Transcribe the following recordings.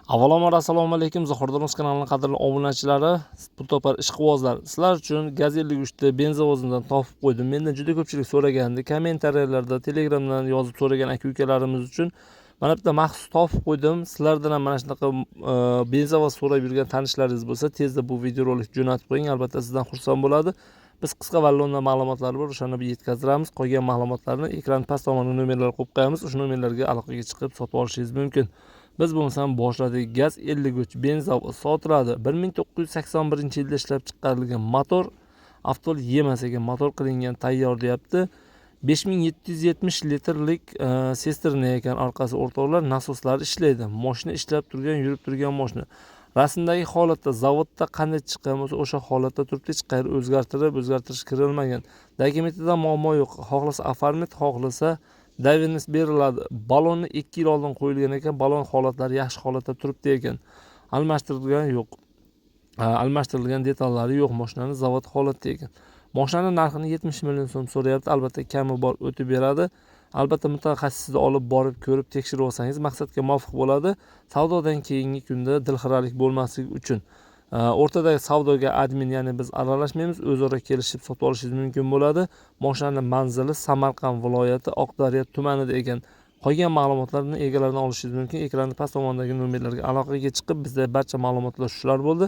Avvalambor assalomu alaykum, Zohirdo'rimiz kanalining qadrli obunachilari, pul topar ishqibozlar. Sizlar uchun Gaz 53 ta benzovozidan topib qo'ydim. Mendan juda ko'pchilik so'ragandi, kommentariyalarda, Telegramdan yozib so'ragan aka-ukalarimiz uchun mana bitta maxsus topib qo'ydim. Sizlardan ham mana shunaqa benzovoz so'rab yurgan tanishlaringiz bo'lsa, tezda bu videorolik jo'natib qo'ying. Albatta sizdan xursand bo'ladi. Biz qisqa va lo'nda ma'lumotlar bor, o'shani yetkazamiz. Qolgan ma'lumotlarni ekran past tomonga nomerlar qo'yib qo'yamiz. O'sha nomerlarga aloqaga chiqib sotib olishingiz mumkin. Biz bo'lmasam boshladik. Gaz 53 benzovoz sotiladi. 1981-yilda ishlab chiqarilgan motor, avtol yemasaga motor qilingan tayyor deyapti. 5770 litrlik sisterna ekan orqasi o'rtoqlar, nasoslari ishlaydi. Mashina ishlab turgan, yurib turgan mashina. Rasmdagi holatda zavodda qanday chiqqan bo'lsa, o'sha holatda turibdi, hech qayerga o'zgartirish kirilmagan. Dokumentida muammo yo'q. Xohlasa oformit, xohlasa davennis beriladi. Balonni 2 yil oldin qo'yilgan ekan, balon holatlari yaxshi holatda turibdi ekan. Almashtirilgan yo'q. Almashtirilgan detallari yo'q, mashinaning zavod holatda ekan. Mashinaning narxini 70 million so'm so'rayapti. Albatta kami bor, o'tib beradi. Albatta mutaxassisni olib borib ko'rib tekshirib olsangiz maqsadga muvofiq bo'ladi. Savdodan keyingi kunda dilxiralik bo'lmasligi uchun o'rtadagi savdoga admin, ya'ni biz aralashmaymiz, o'zaro kelishib sotib olishingiz mumkin bo'ladi. Mashinaning manzili Samarqand viloyati Oqdaryo tumanida ekan. Qolgan ma'lumotlarni egalaridan olishingiz mumkin. Ekranda past tomondagi nomerlarga aloqaga chiqib, bizda barcha ma'lumotlar shular bo'ldi.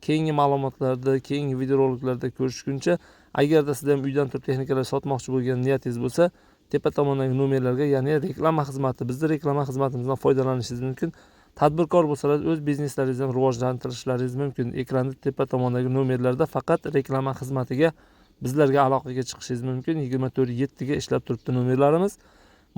Keyingi ma'lumotlarda, keyingi videoroliklarda ko'rishguncha, agarda sizda ham uydan turib texnikalar sotmoqchi bo'lgan niyatingiz bo'lsa, tepa tomondagi nomerlarga, ya'ni reklama xizmati, bizning reklama xizmatimizdan foydalanishingiz mumkin. Tadbirkor bo'lsangiz, o'z bizneslaringizni ham rivojlantirishlaringiz mumkin. Ekranda tepa tomondagi nomerlarda faqat reklama xizmatiga bizlarga aloqaga chiqishingiz mumkin. 24/7 ga ishlab turibdi nomerlarimiz.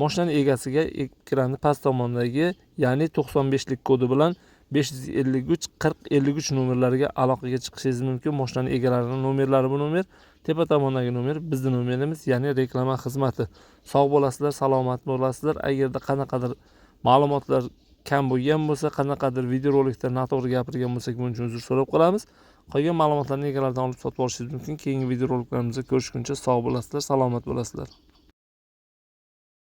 Mashinaning egasiga ekranda past tomondagi, ya'ni 95 lik kodi bilan 553 40 53 nomerlariga aloqaga chiqishingiz mumkin. Mashinaning egalarining nomerlari bu nomer. Tepa tomondagi nomer bizning nomerimiz, ya'ni reklama xizmati. Sog' bo'lasizlar, salomat bo'lasizlar. Agarda qanaqadir ma'lumotlar kam bo'lgan bo'lsa, qanaqadir videorolikda noto'g'ri gapirgan bo'lsak, buning uchun uzr so'rab qolamiz. Qolgan ma'lumotlarni egalaridan olib sotib olishingiz mumkin. Keyingi videoroliklarimizda ko'rishguncha sog' bo'lasizlar, salomat bo'lasizlar.